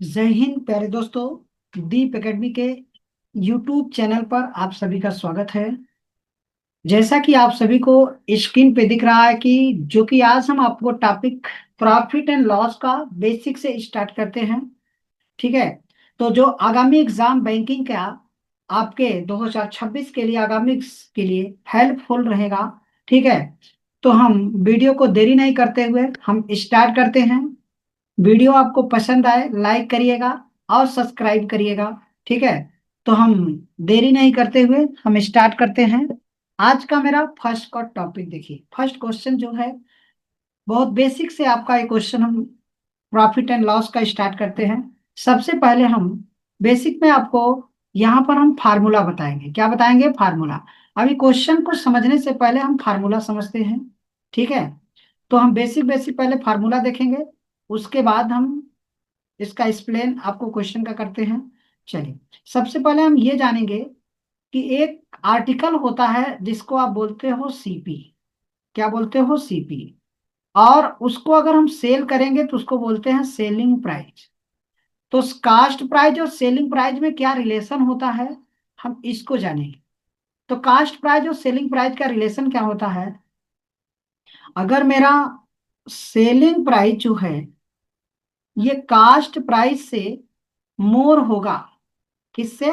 जय हिंद प्यारे दोस्तों। दीप एकेडमी के यूट्यूब चैनल पर आप सभी का स्वागत है। जैसा कि आप सभी को स्क्रीन पे दिख रहा है कि जो कि आज हम आपको टॉपिक प्रॉफिट एंड लॉस का बेसिक से स्टार्ट करते हैं। ठीक है। तो जो आगामी एग्जाम बैंकिंग का आपके 2026 के लिए आगामी के लिए हेल्पफुल रहेगा। ठीक है। तो हम वीडियो को देरी नहीं करते हुए हम स्टार्ट करते हैं। वीडियो आपको पसंद आए लाइक करिएगा और सब्सक्राइब करिएगा। ठीक है। तो हम देरी नहीं करते हुए हम स्टार्ट करते हैं। आज का मेरा फर्स्ट का टॉपिक देखिए, फर्स्ट क्वेश्चन जो है बहुत बेसिक से आपका एक क्वेश्चन हम प्रॉफिट एंड लॉस का स्टार्ट करते हैं। सबसे पहले हम बेसिक में आपको यहाँ पर हम फार्मूला बताएंगे। क्या बताएंगे? फार्मूला। अभी क्वेश्चन को समझने से पहले हम फार्मूला समझते हैं। ठीक है। तो हम बेसिक बेसिक पहले फार्मूला देखेंगे, उसके बाद हम इसका एक्सप्लेन आपको क्वेश्चन का करते हैं। चलिए, सबसे पहले हम ये जानेंगे कि एक आर्टिकल होता है जिसको आप बोलते हो सीपी। क्या बोलते हो? सीपी। और उसको अगर हम सेल करेंगे तो उसको बोलते हैं सेलिंग प्राइस। तो कास्ट प्राइस और सेलिंग प्राइस में क्या रिलेशन होता है, हम इसको जानेंगे। तो कास्ट प्राइस और सेलिंग प्राइस का रिलेशन क्या होता है? अगर मेरा सेलिंग प्राइस जो है ये कास्ट प्राइस से मोर होगा, किससे?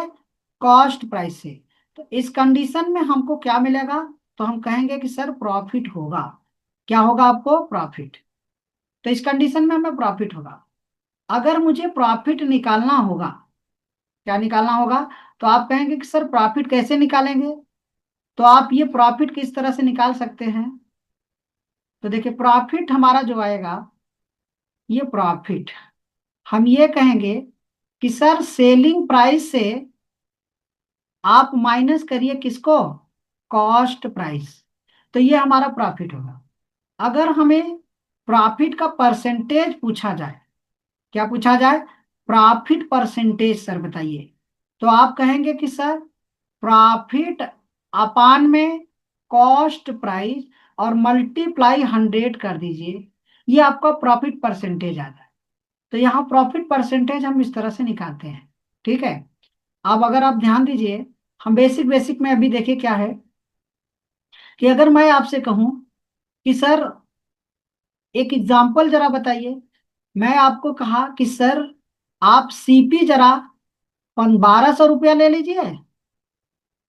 कॉस्ट प्राइस से। तो इस कंडीशन में हमको क्या मिलेगा? तो हम कहेंगे कि सर प्रॉफिट होगा। क्या होगा? आपको प्रॉफिट। तो इस कंडीशन में हमें प्रॉफिट होगा। अगर मुझे प्रॉफिट निकालना होगा, क्या निकालना होगा? तो आप कहेंगे कि सर प्रॉफिट कैसे निकालेंगे? तो आप ये प्रॉफिट किस तरह से निकाल सकते हैं? तो देखिए, प्रॉफिट हमारा जो आएगा, ये प्रॉफिट हम ये कहेंगे कि सर सेलिंग प्राइस से आप माइनस करिए किसको? Cost price. तो ये हमारा प्रॉफिट होगा। अगर हमें प्रॉफिट का परसेंटेज पूछा जाए, क्या पूछा जाए? प्रॉफिट परसेंटेज सर बताइए। तो आप कहेंगे कि सर प्रॉफिट अपान में कॉस्ट प्राइस और मल्टीप्लाई 100 कर दीजिए, ये आपका प्रॉफिट परसेंटेज आता है। तो यहाँ प्रॉफिट परसेंटेज हम इस तरह से निकालते हैं। ठीक है। अब अगर आप ध्यान दीजिए, हम बेसिक बेसिक में अभी देखिए क्या है कि अगर मैं आपसे कहूं कि सर एक एग्जाम्पल जरा बताइए। मैं आपको कहा कि सर आप सीपी जरा 1200 रुपया ले लीजिए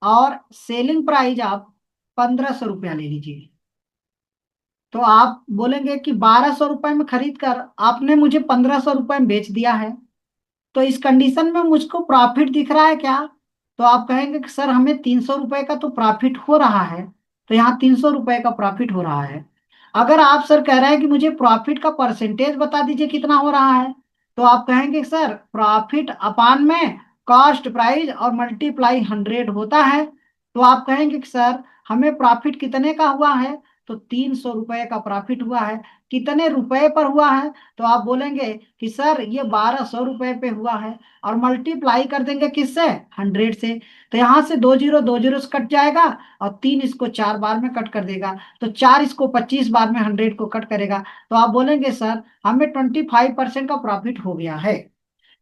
और सेलिंग प्राइस आप 1500 रुपया ले लीजिए। तो आप बोलेंगे कि 1200 रुपये में खरीद कर आपने मुझे 1500 रुपये में बेच दिया है, तो इस कंडीशन में मुझको प्रॉफिट दिख रहा है क्या? तो आप कहेंगे कि सर हमें 300 रुपये का तो प्रॉफिट हो रहा है। तो यहाँ 300 रुपये का प्रॉफिट हो रहा है। अगर आप सर कह रहे हैं कि मुझे प्रॉफिट का परसेंटेज बता दीजिए कितना हो रहा है, तो आप कहेंगे सर प्रॉफिट अपान में कॉस्ट प्राइस और मल्टीप्लाई 100 होता है। तो आप कहेंगे कि सर हमें प्रॉफिट कितने का हुआ है? तो 300 रुपये का प्रॉफिट हुआ है। कितने रुपए पर हुआ है? तो आप बोलेंगे कि सर ये 1200 रुपये पे हुआ है। और मल्टीप्लाई कर देंगे किससे? 100 से। तो यहाँ से दो जीरो से कट जाएगा और तीन इसको 4 बार में कट कर देगा। तो चार इसको 25 बार में 100 को कट करेगा। तो आप बोलेंगे सर हमें 25% का प्रॉफिट हो गया है।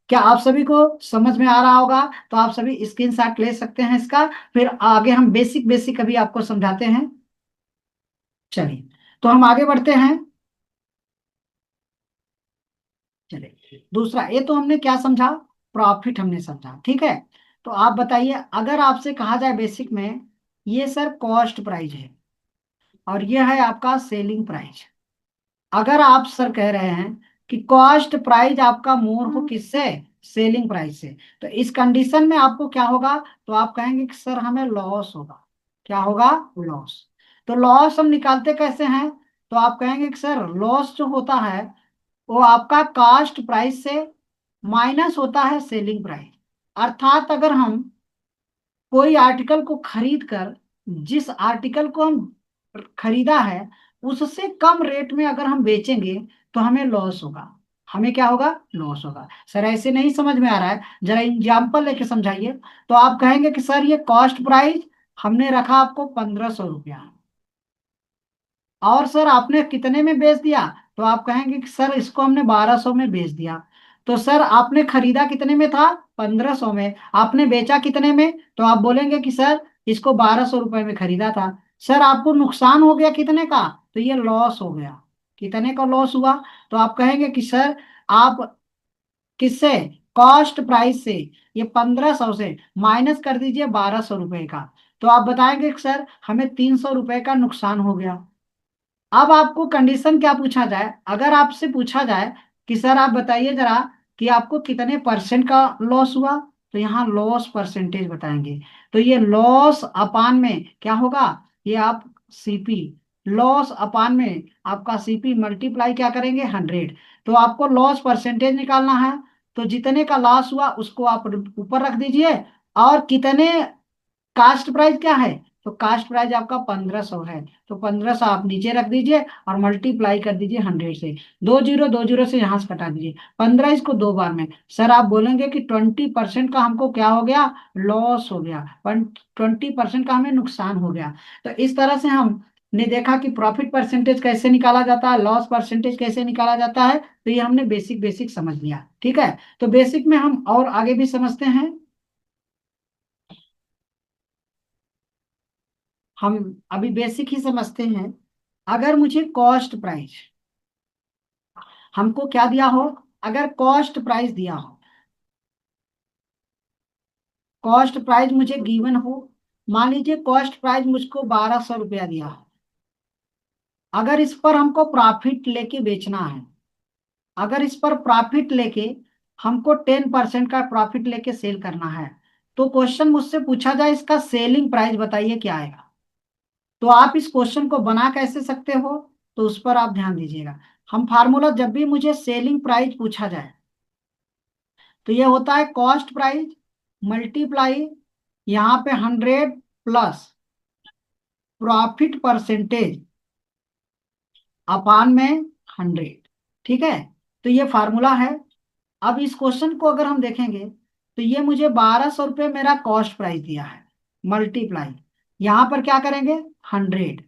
क्या आप सभी को समझ में आ रहा होगा? तो आप सभी स्क्रीनशॉट ले सकते हैं इसका। फिर आगे हम बेसिक बेसिक अभी आपको समझाते हैं। चलिए, तो हम आगे बढ़ते हैं। चलिए, दूसरा ये तो हमने क्या समझा? प्रॉफिट हमने समझा। ठीक है। तो आप बताइए, अगर आपसे कहा जाए बेसिक में ये सर कॉस्ट प्राइस है और ये है आपका सेलिंग प्राइस। अगर आप सर कह रहे हैं कि कॉस्ट प्राइस आपका मोर हो किससे? सेलिंग प्राइस से। तो इस कंडीशन में आपको क्या होगा? तो आप कहेंगे कि सर हमें लॉस होगा। क्या होगा? लॉस। तो लॉस हम निकालते कैसे हैं? तो आप कहेंगे कि सर लॉस जो होता है वो आपका कास्ट प्राइस से माइनस होता है सेलिंग प्राइस। अर्थात अगर हम कोई आर्टिकल को खरीद कर, जिस आर्टिकल को हम खरीदा है उससे कम रेट में अगर हम बेचेंगे तो हमें लॉस होगा। हमें क्या होगा? लॉस होगा। सर ऐसे नहीं समझ में आ रहा है, जरा एग्जाम्पल लेके समझाइए। तो आप कहेंगे कि सर ये कॉस्ट प्राइस हमने रखा आपको 1500 रुपया, और सर आपने कितने में बेच दिया? तो आप कहेंगे कि सर इसको हमने 1200 में बेच दिया। तो सर आपने खरीदा कितने में था? 1500 में। आपने बेचा कितने में? तो आप बोलेंगे कि सर इसको 1200 रुपए में खरीदा था। सर आपको नुकसान हो गया कितने का? तो ये लॉस हो गया। कितने का लॉस हुआ? तो आप कहेंगे कि सर आप किससे, कॉस्ट प्राइस से, ये 1500 से माइनस कर दीजिए 1200 रुपए का। तो आप बताएंगे कि सर हमें 300 रुपए का नुकसान हो गया। अब आपको कंडीशन क्या पूछा जाए? अगर आपसे पूछा जाए कि सर आप बताइए जरा कि आपको कितने परसेंट का लॉस हुआ, तो यहाँ लॉस परसेंटेज बताएंगे। तो ये लॉस अपान में क्या होगा? ये आप सीपी, लॉस अपान में आपका सीपी मल्टीप्लाई क्या करेंगे? 100। तो आपको लॉस परसेंटेज निकालना है। तो जितने का लॉस हुआ उसको आप ऊपर रख दीजिए, और कितने, कास्ट प्राइस क्या है? तो कास्ट प्राइस आपका 1500 है। तो 1500 आप नीचे रख दीजिए और मल्टीप्लाई कर दीजिए 100 से। दो जीरो से यहां से घटा दीजिए 15, इसको दो बार में। सर आप बोलेंगे कि 20% का हमको क्या हो गया? लॉस हो गया। 20% का हमें नुकसान हो गया। तो इस तरह से हम ने देखा कि प्रॉफिट परसेंटेज कैसे निकाला जाता है, लॉस परसेंटेज कैसे निकाला जाता है। तो ये हमने बेसिक बेसिक समझ लिया, ठीक है। तो बेसिक में हम और आगे भी समझते हैं। हम अभी बेसिक ही समझते हैं। अगर मुझे कॉस्ट प्राइस, हमको क्या दिया हो? अगर कॉस्ट प्राइस दिया हो, कॉस्ट प्राइस मुझे गिवन हो, मान लीजिए कॉस्ट प्राइस मुझको 1200 रुपया दिया हो। अगर इस पर हमको प्रॉफिट लेके बेचना है, अगर इस पर प्रॉफिट लेके हमको 10% का प्रॉफिट लेके सेल करना है, तो क्वेश्चन मुझसे पूछा जाए इसका सेलिंग प्राइस बताइए क्या आएगा। तो आप इस क्वेश्चन को बना कैसे सकते हो? तो उस पर आप ध्यान दीजिएगा। हम फार्मूला, जब भी मुझे सेलिंग प्राइस पूछा जाए तो ये होता है कॉस्ट प्राइस मल्टीप्लाई, यहाँ पे 100 प्लस प्रॉफिट परसेंटेज अपान में 100। ठीक है, तो ये फार्मूला है। अब इस क्वेश्चन को अगर हम देखेंगे तो ये मुझे 1200 रुपये मेरा कॉस्ट प्राइस दिया है, मल्टीप्लाई यहाँ पर क्या करेंगे? 100,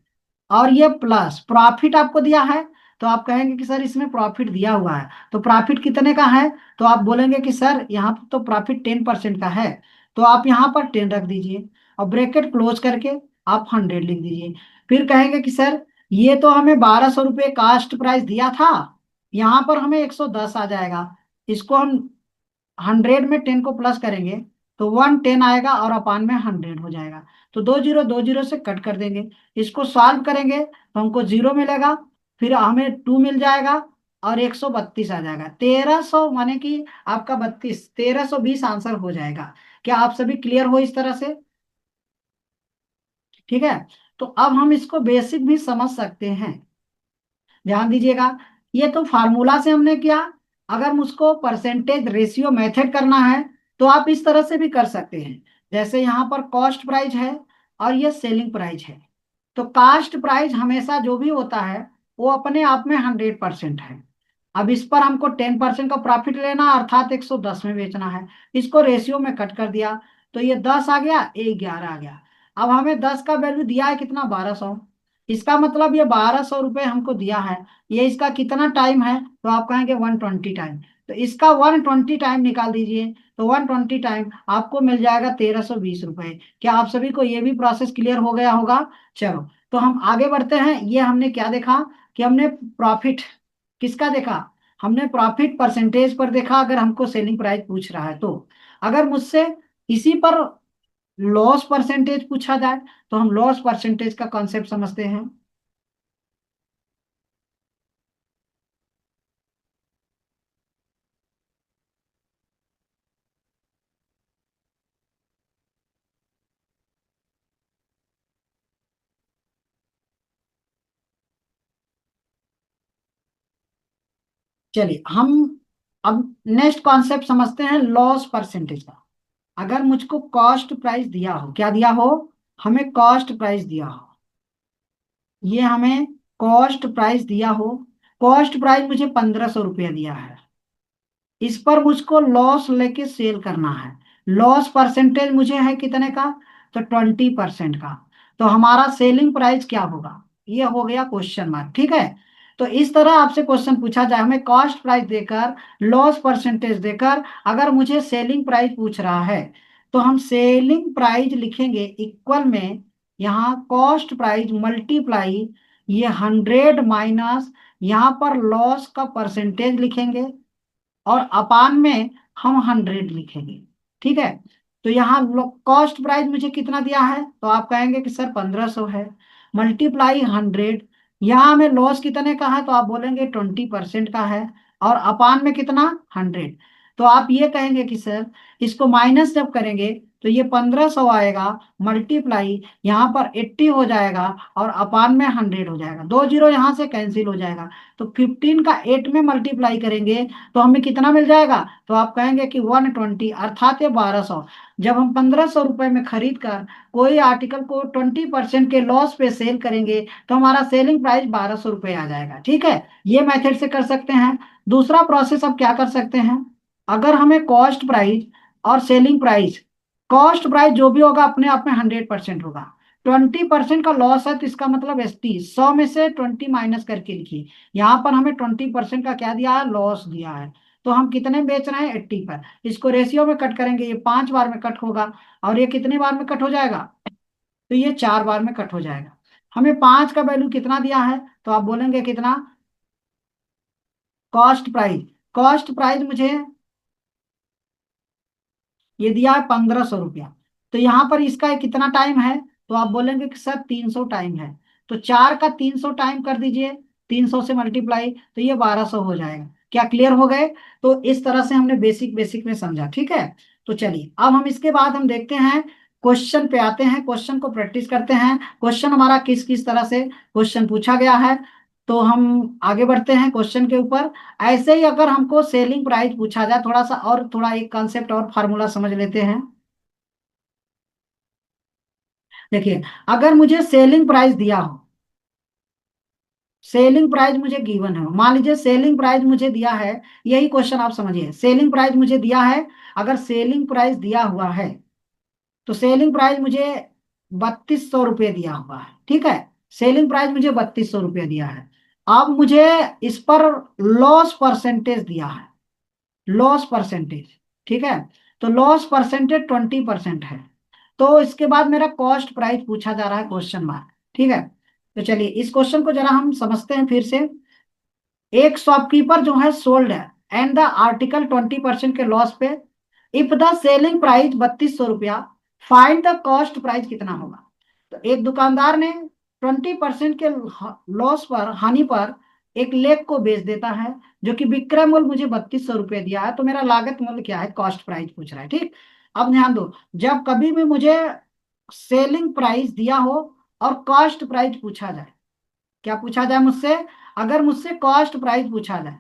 और ये प्लस प्रॉफिट आपको दिया है। तो आप कहेंगे कि सर इसमें प्रॉफिट दिया हुआ है, तो प्रॉफिट कितने का है? तो आप बोलेंगे कि सर यहाँ पर तो प्रॉफिट 10% का है। तो आप यहाँ पर 10 रख दीजिए और ब्रैकेट क्लोज करके आप 100 लिख दीजिए। फिर कहेंगे कि सर ये तो हमें 1200 रुपये कास्ट प्राइस दिया था, यहाँ पर हमें 110 आ जाएगा। इसको हम 100 में 10 को प्लस करेंगे तो 110 आएगा और अपान में 100 हो जाएगा। तो दो जीरो से कट कर देंगे। इसको सॉल्व करेंगे तो हमको जीरो मिलेगा, फिर हमें 2 मिल जाएगा और 132 आ जाएगा। 1300 माने कि आपका 32, 1320 आंसर हो जाएगा। क्या आप सभी क्लियर हो इस तरह से? ठीक है, तो अब हम इसको बेसिक भी समझ सकते हैं। ध्यान दीजिएगा, ये तो फार्मूला से हमने किया। अगर मुझको परसेंटेज रेशियो मेथड करना है तो आप इस तरह से भी कर सकते हैं। जैसे यहाँ पर कॉस्ट प्राइस है और ये सेलिंग प्राइस है। तो कास्ट प्राइस हमेशा जो भी होता है वो अपने आप में 100% है। अब इस पर हमको 10% का प्रॉफिट लेना अर्थात 110 में बेचना है। इसको रेशियो में कट कर दिया तो ये 10 आ गया, ये 11 आ गया। अब हमें 10 का वैल्यू दिया है कितना? 1200। इसका मतलब ये 1200 रुपये हमको दिया है। ये इसका कितना टाइम है? तो आप कहेंगे 120 टाइम। तो इसका 120 टाइम निकाल दीजिए। तो 120 टाइम आपको मिल जाएगा 1320 रुपये। क्या आप सभी को ये भी प्रोसेस क्लियर हो गया होगा? चलो, तो हम आगे बढ़ते हैं। ये हमने क्या देखा कि हमने प्रॉफिट किसका देखा? हमने प्रॉफिट परसेंटेज पर देखा, अगर हमको सेलिंग प्राइस पूछ रहा है तो। अगर मुझसे इसी पर लॉस परसेंटेज पूछा जाए तो हम लॉस परसेंटेज का कॉन्सेप्ट समझते हैं। चलिए हम अब नेक्स्ट कॉन्सेप्ट समझते हैं लॉस परसेंटेज का। अगर मुझको कॉस्ट प्राइस दिया हो, क्या दिया हो? हमें कॉस्ट प्राइस दिया हो, ये हमें कॉस्ट प्राइस दिया हो। कॉस्ट प्राइस मुझे 1500 रुपया दिया है। इस पर मुझको लॉस लेके सेल करना है। लॉस परसेंटेज मुझे है कितने का? तो 20% का। तो हमारा सेलिंग प्राइस क्या होगा? ये हो गया क्वेश्चन मार्क, ठीक है। तो इस तरह आपसे क्वेश्चन पूछा जाए, हमें कॉस्ट प्राइस देकर, लॉस परसेंटेज देकर अगर मुझे सेलिंग प्राइस पूछ रहा है, तो हम सेलिंग प्राइस लिखेंगे इक्वल में, यहाँ कॉस्ट प्राइस मल्टीप्लाई ये 100 माइनस यहाँ पर लॉस का परसेंटेज लिखेंगे, और अपान में हम 100 लिखेंगे। ठीक है। तो यहाँ कॉस्ट प्राइस मुझे कितना दिया है, तो आप कहेंगे कि सर 1500 है, मल्टीप्लाई 100, यहाँ में लॉस कितने का है, तो आप बोलेंगे 20% का है, और अपान में कितना 100। तो आप ये कहेंगे कि सर इसको माइनस जब करेंगे तो ये 1500 आएगा, मल्टीप्लाई यहाँ पर 80 हो जाएगा, और अपान में 100 हो जाएगा, दो जीरो यहाँ से कैंसिल हो जाएगा। तो 15 का 8 में मल्टीप्लाई करेंगे तो हमें कितना मिल जाएगा, तो आप कहेंगे कि 120, अर्थात ये 1200। जब हम 1500 रुपए में खरीद कर कोई आर्टिकल को 20% के लॉस पे सेल करेंगे तो हमारा सेलिंग प्राइस 1200 रुपये आ जाएगा। ठीक है, ये मेथड से कर सकते हैं। दूसरा प्रोसेस अब क्या कर सकते हैं, अगर हमें कॉस्ट प्राइस और सेलिंग प्राइस, कॉस्ट प्राइस जो भी होगा अपने आप में 100% होगा, 20% का लॉस है तो इसका मतलब 80, 100 में से 20 माइनस करके लिखिए, यहाँ पर हमें 20% का क्या दिया है, लॉस दिया है। तो हम कितने बेच रहे हैं, 80 पर। इसको रेशियो में कट करेंगे, ये 5 बार में कट होगा, और ये कितने बार में कट हो जाएगा, तो ये 4 बार में कट हो जाएगा। हमें 5 का वैल्यू कितना दिया है, तो आप बोलेंगे कितना, कॉस्ट प्राइस, कॉस्ट प्राइस मुझे ये दिया है 1500 रुपया। तो यहाँ पर इसका कितना टाइम है, तो आप बोलेंगे कि सर 300 टाइम है, तो 4 का 300 टाइम कर दीजिए, 300 से मल्टीप्लाई, तो ये 1200 हो जाएगा। क्या क्लियर हो गए। तो इस तरह से हमने बेसिक बेसिक में समझा। ठीक है, तो चलिए अब हम इसके बाद हम देखते हैं, क्वेश्चन पे आते हैं, क्वेश्चन को प्रैक्टिस करते हैं, क्वेश्चन हमारा किस किस तरह से क्वेश्चन पूछा गया है। तो हम आगे बढ़ते हैं क्वेश्चन के ऊपर। ऐसे ही अगर हमको सेलिंग प्राइस पूछा जाए, थोड़ा सा और थोड़ा एक कंसेप्ट और फार्मूला समझ लेते हैं। देखिए, अगर मुझे सेलिंग प्राइस दिया हो, सेलिंग प्राइस मुझे गिवन है, मान लीजिए सेलिंग प्राइस मुझे दिया है, यही क्वेश्चन आप समझिए, सेलिंग प्राइस मुझे दिया है, अगर सेलिंग प्राइस दिया हुआ है, तो सेलिंग प्राइस मुझे 3200 रुपये दिया हुआ है। ठीक है, सेलिंग प्राइस मुझे 3200 रुपये दिया है। अब मुझे इस पर लॉस परसेंटेज दिया है, लॉस परसेंटेज। ठीक है, तो लॉस परसेंटेज 20% है। तो इसके बाद मेरा कॉस्ट प्राइस पूछा जा रहा है, क्वेश्चन मार्क। ठीक है, तो चलिए इस क्वेश्चन को जरा हम समझते हैं फिर से। एक शॉपकीपर जो है सोल्ड है एंड द आर्टिकल 20% के लॉस पे, इफ द सेलिंग प्राइस 3200 रुपया, फाइंड द कॉस्ट प्राइस कितना होगा। तो एक दुकानदार ने 20% के लॉस पर, हानि पर एक लेख को बेच देता है, जो कि विक्रय मूल्य मुझे 3200 रुपये दिया है, तो मेरा लागत मूल्य क्या है, कॉस्ट प्राइस पूछ रहा है। ठीक, अब ध्यान दो, जब कभी भी मुझे सेलिंग प्राइस दिया हो और कॉस्ट प्राइस पूछा जाए, क्या पूछा जाए मुझसे, अगर मुझसे कॉस्ट प्राइस पूछा जाए,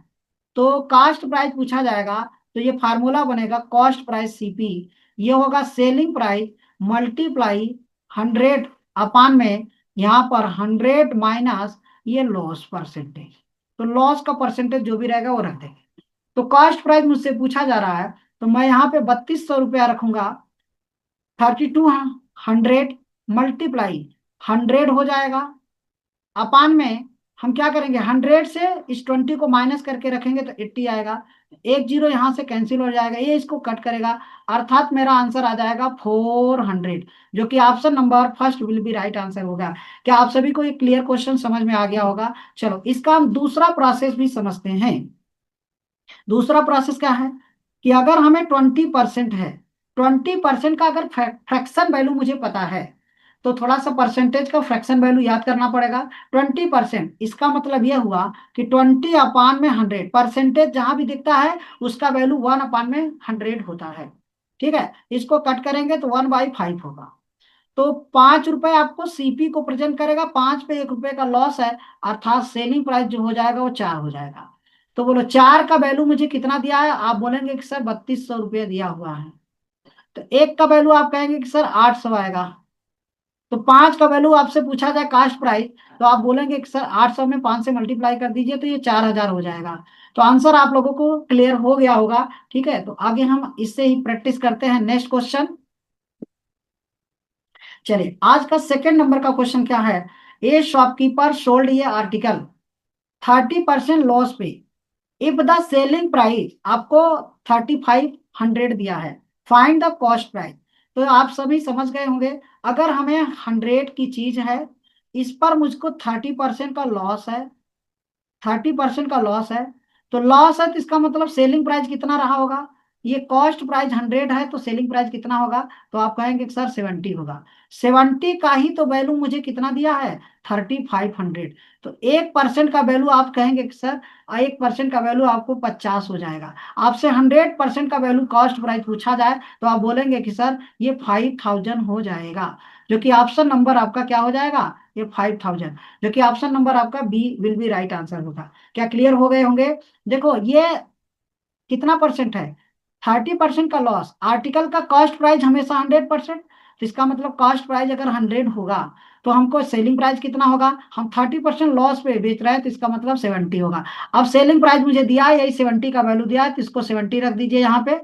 तो कॉस्ट प्राइस पूछा जाएगा, तो ये फार्मूला बनेगा कॉस्ट प्राइस सीपी, ये होगा सेलिंग प्राइस मल्टीप्लाई 100 अपान में यहाँ पर 100 माइनस ये लॉस परसेंटेज, तो लॉस का परसेंटेज जो भी रहेगा वो रख देंगे। तो कॉस्ट प्राइस मुझसे पूछा जा रहा है, तो मैं यहाँ पे 3200 रुपया रखूंगा, 3200 मल्टीप्लाई 100 हो जाएगा, अपान में हम क्या करेंगे, 100 से इस 20 को माइनस करके रखेंगे तो 80 आएगा, एक जीरो यहाँ से कैंसिल हो जाएगा, ये इसको कट करेगा, अर्थात मेरा आंसर आ जाएगा 400, जो कि option number first will be right answer होगा। क्या आप सभी को ये क्लियर क्वेश्चन समझ में आ गया होगा। चलो इसका हम दूसरा प्रोसेस भी समझते हैं। दूसरा प्रोसेस क्या है, कि अगर हमें 20% है, 20% का अगर फ्रैक्शन वैल्यू मुझे पता है, तो थोड़ा सा परसेंटेज का फ्रैक्शन वैल्यू याद करना पड़ेगा। 20% इसका मतलब यह हुआ कि 20 अपान में 100, परसेंटेज जहां भी दिखता है उसका वैल्यू 1 अपान में 100 होता है। ठीक है, इसको कट करेंगे तो 1/5 होगा। तो 5 रुपए आपको सीपी को प्रेजेंट करेगा, 5 पे 1 रुपए का लॉस है, अर्थात सेलिंग प्राइस जो हो जाएगा वो 4 हो जाएगा। तो बोलो 4 का वैल्यू मुझे कितना दिया है, आप बोलेंगे कि सर 3200 रुपये दिया हुआ है। तो एक का वैल्यू आप कहेंगे कि सर 800 आएगा। तो 5 का वैल्यू आपसे पूछा जाए कास्ट प्राइस, तो आप बोलेंगे कि सर 800 में 5 से मल्टीप्लाई कर दीजिए तो ये 4000 हो जाएगा। तो आंसर आप लोगों को क्लियर हो गया होगा। ठीक है, तो आगे हम इससे ही प्रैक्टिस करते हैं, नेक्स्ट क्वेश्चन। चलिए आज का सेकंड नंबर का क्वेश्चन क्या है, ए शॉपकीपर सोल्ड ये आर्टिकल 30% लॉस पे। इफ द सेलिंग प्राइस आपको 3500 दिया है, फाइंड द कॉस्ट प्राइस। तो आप सभी समझ गए होंगे, अगर हमें 100 की चीज है, इस पर मुझको 30% का लॉस है, 30% का लॉस है, तो लॉस है तो इसका मतलब सेलिंग प्राइस कितना रहा होगा। ये कॉस्ट प्राइस 100 है तो सेलिंग प्राइस कितना होगा, तो आप कहेंगे कि सर 70 होगा। 70 का ही तो वैल्यू मुझे कितना दिया है, 3500। तो 1% का वैल्यू आप कहेंगे कि सर 1% का वैल्यू आपको 50 हो जाएगा। आपसे 100% का वैल्यू कॉस्ट प्राइस पूछा जाए तो आप बोलेंगे कि सर ये 5000 हो जाएगा, जो कि ऑप्शन नंबर आपका क्या हो जाएगा, ये 5000, जो कि ऑप्शन नंबर आपका B will be right answer होगा। क्या क्लियर हो गए होंगे। देखो ये कितना परसेंट है, 30% का लॉस। आर्टिकल का कॉस्ट प्राइस हमेशा 100%, तो इसका मतलब कॉस्ट प्राइस अगर 100 होगा तो हमको सेलिंग प्राइस कितना होगा, हम 30% लॉस पे बेच रहे हैं तो इसका मतलब 70 होगा। अब सेलिंग प्राइस मुझे दिया है, यही 70 का वैल्यू दिया है, तो इसको 70 रख दीजिए यहाँ पे।